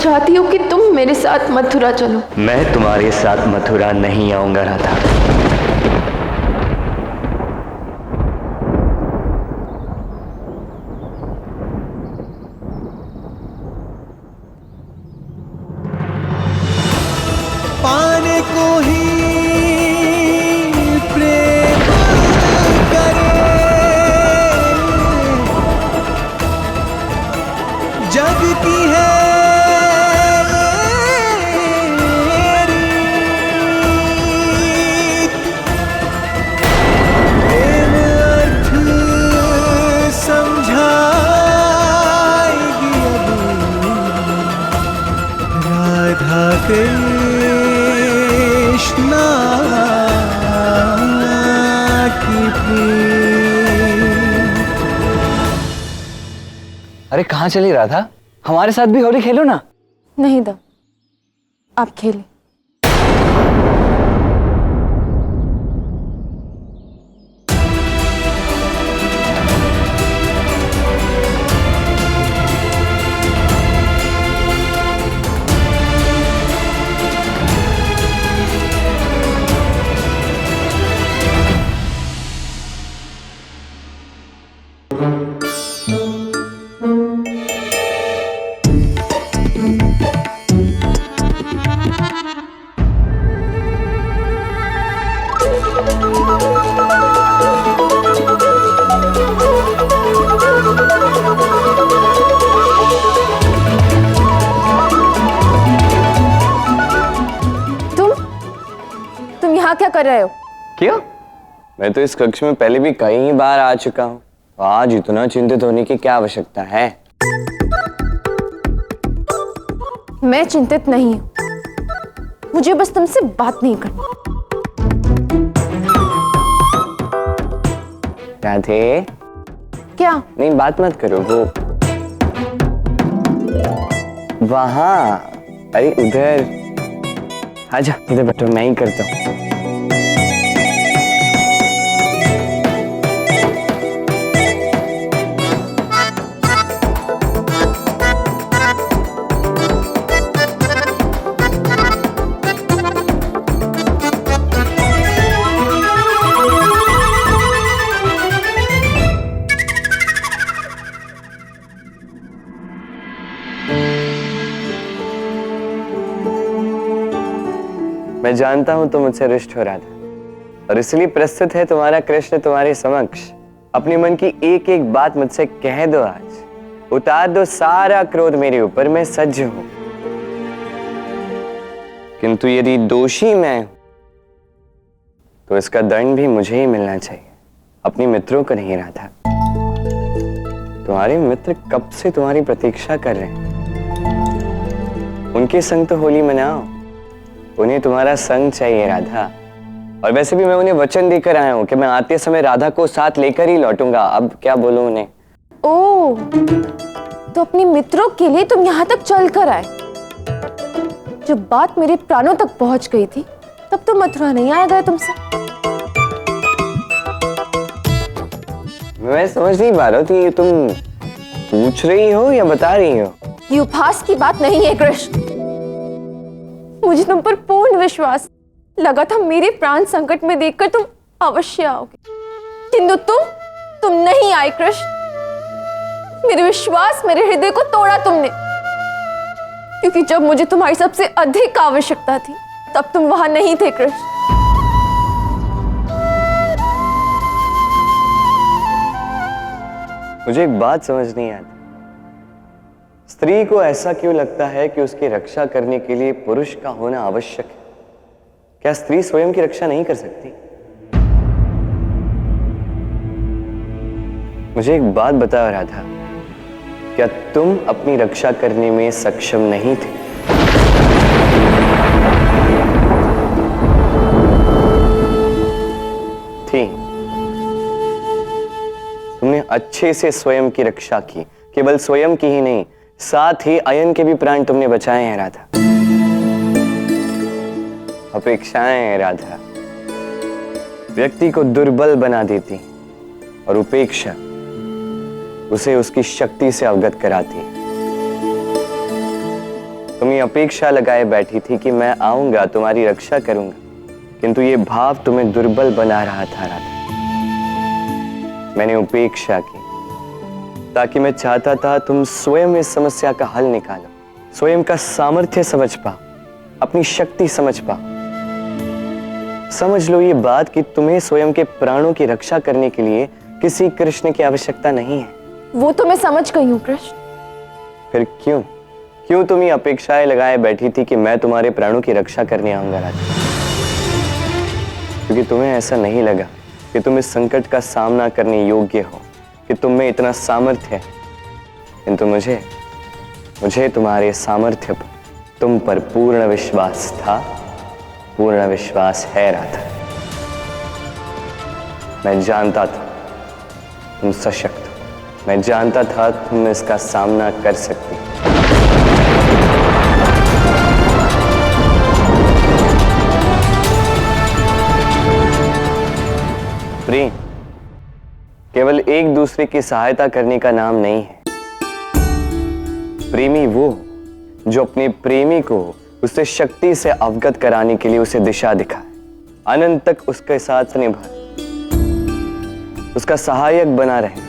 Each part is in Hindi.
चाहती हूँ कि तुम मेरे साथ मथुरा चलो। मैं तुम्हारे साथ मथुरा नहीं आऊंगा राधा। पाने को ही प्रेम करे, जग की है रीत, प्रेम अर्थ समझाएगी अब राधा कृष्णा की प्रीत। अरे कहाँ चली राधा? हमारे साथ भी होली खेलो ना। नहीं दा, आप खेलें। तुम यहाँ क्या कर रहे हो? क्यों? मैं तो इस कक्ष में पहले भी कई बार आ चुका हूँ। आज इतना चिंतित होने की क्या आवश्यकता है? मैं चिंतित नहीं हूँ, मुझे बस तुमसे बात नहीं करनी। राधे, क्या? नहीं बात मत करो। वो वहां, अरे उधर आजा, इधर बैठो, मैं ही करता हूँ। मैं जानता हूं तुम मुझसे रुष्ट हो रहा था और इसलिए प्रस्तुत है तुम्हारा कृष्ण तुम्हारे समक्ष। अपने मन की एक एक बात मुझसे कह दो, आज उतार दो सारा क्रोध मेरे ऊपर। मैं सज्ज हूं, किंतु यदि दोषी मैं हूं तो इसका दंड भी मुझे ही मिलना चाहिए, अपने मित्रों को नहीं। राधा, तुम्हारे मित्र कब से तुम्हारी प्रतीक्षा कर रहे हैं। उनके संग तो होली मनाओ, उन्हें तुम्हारा संग चाहिए राधा। और वैसे भी मैं उन्हें वचन देकर आया हूं कि मैं आते समय राधा को साथ लेकर ही लौटूंगा। अब क्या बोलूं उन्हें? ओह, तो अपने मित्रों के लिए तुम यहाँ तक चल कर आए। जब बात मेरे प्राणों तक पहुंच गई थी तब तो मथुरा नहीं आया गया तुमसे। मैं समझ नहीं पा रहा हूँ कि तुम पूछ रही हो या बता रही हो। ये उपहास की बात नहीं है कृष्ण, मुझे तुम पर पूर्ण विश्वास लगा था। मेरे प्राण संकट में देखकर तुम अवश्य आओगे, किंतु तुम नहीं आए कृष्ण। मेरे विश्वास, मेरे हृदय को तोड़ा तुमने, क्योंकि जब मुझे तुम्हारी सबसे अधिक आवश्यकता थी तब तुम वहां नहीं थे कृष्ण। मुझे एक बात समझ नहीं आती, स्त्री को ऐसा क्यों लगता है कि उसकी रक्षा करने के लिए पुरुष का होना आवश्यक है? क्या स्त्री स्वयं की रक्षा नहीं कर सकती? मुझे एक बात बताओ राधा, क्या तुम अपनी रक्षा करने में सक्षम नहीं थे? थी। तुमने अच्छे से स्वयं की रक्षा की, केवल स्वयं की ही नहीं, साथ ही अयन के भी प्राण तुमने बचाए हैं राधा। अपेक्षाएं हैं राधा, व्यक्ति को दुर्बल बना देती और उपेक्षा उसे उसकी शक्ति से अवगत कराती। तुम ये अपेक्षा लगाए बैठी थी कि मैं आऊंगा, तुम्हारी रक्षा करूंगा, किंतु ये भाव तुम्हें दुर्बल बना रहा था राधा। मैंने उपेक्षा की ताकि मैं चाहता था तुम स्वयं इस समस्या का हल निकालो, स्वयं का सामर्थ्य समझ पाओ, अपनी शक्ति समझ पाओ। समझ लो ये बात कि तुम्हें स्वयं के प्राणों की रक्षा करने के लिए किसी कृष्ण की आवश्यकता नहीं है। वो तो मैं समझ गई हूँ कृष्ण। फिर क्यों तुम ये अपेक्षाएं लगाए बैठी थी कि मैं तुम्हारे प्राणों की रक्षा करने आऊंगा राधा? क्योंकि तुम्हें ऐसा नहीं लगा कि तुम इस संकट का सामना करने योग्य हो, कि तुम में इतना सामर्थ्य है। किंतु मुझे तुम्हारे सामर्थ्य पर, तुम पर पूर्ण विश्वास था, पूर्ण विश्वास है राधा। मैं जानता था तुम सशक्त हो, मैं जानता था तुम इसका सामना कर सकती। प्रेम केवल एक दूसरे की सहायता करने का नाम नहीं है। प्रेमी वो जो अपने प्रेमी को उससे शक्ति से अवगत कराने के लिए उसे दिशा दिखाए, अनंत तक उसके साथ निभाए, उसका सहायक बना रहे।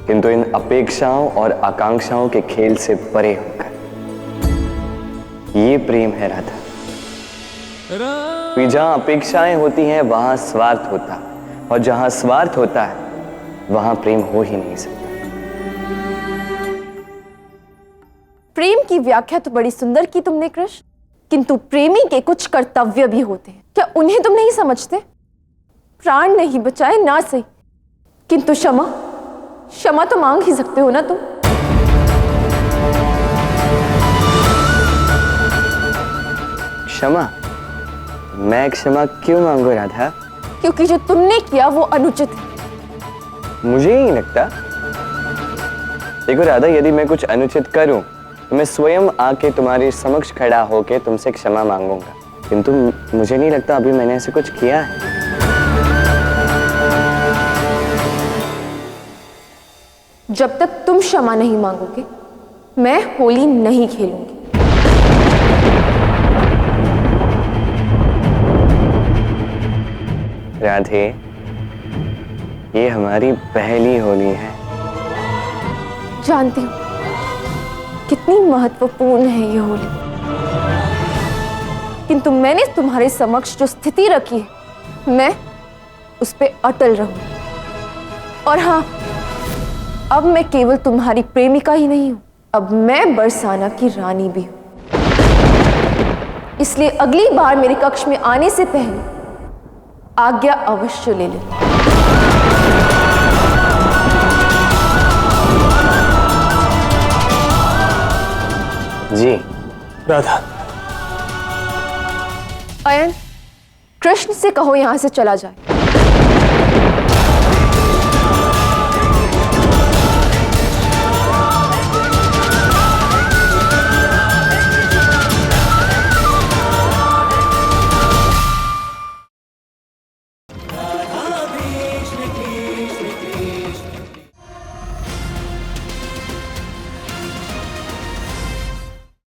किंतु इन अपेक्षाओं और आकांक्षाओं के खेल से परे होकर, ये प्रेम है राधा। जहां अपेक्षाएं होती हैं वहां स्वार्थ होता है, और जहां स्वार्थ होता है वहां प्रेम हो ही नहीं सकता। प्रेम की व्याख्या तो बड़ी सुंदर की तुमने कृष्ण, किंतु प्रेमी के कुछ कर्तव्य भी होते हैं। क्या उन्हें तुम नहीं समझते? प्राण नहीं बचाए ना सही, किंतु क्षमा तो मांग ही सकते हो ना तुम। क्षमा? मैं क्षमा क्यों मांगू राधा? क्योंकि जो तुमने किया वो अनुचित है। मुझे ही नहीं लगता। देखो राधा, यदि मैं कुछ अनुचित करूं तो मैं स्वयं आके तुम्हारे समक्ष खड़ा होके तुमसे क्षमा मांगूंगा, किंतु मुझे नहीं लगता अभी मैंने ऐसे कुछ किया है। जब तक तुम क्षमा नहीं मांगोगे मैं होली नहीं खेलूंगी। राधे, ये हमारी पहली होली है। जानती हूं कितनी महत्वपूर्ण है ये होली, किंतु मैंने तुम्हारे समक्ष जो स्थिति रखी है मैं उस पे अटल रहूं। और हाँ, अब मैं केवल तुम्हारी प्रेमिका ही नहीं हूं, अब मैं बरसाना की रानी भी हूं। इसलिए अगली बार मेरे कक्ष में आने से पहले आज्ञा अवश्य ले लें। जी राधा, अयन, कृष्ण से कहो यहां से चला जाए।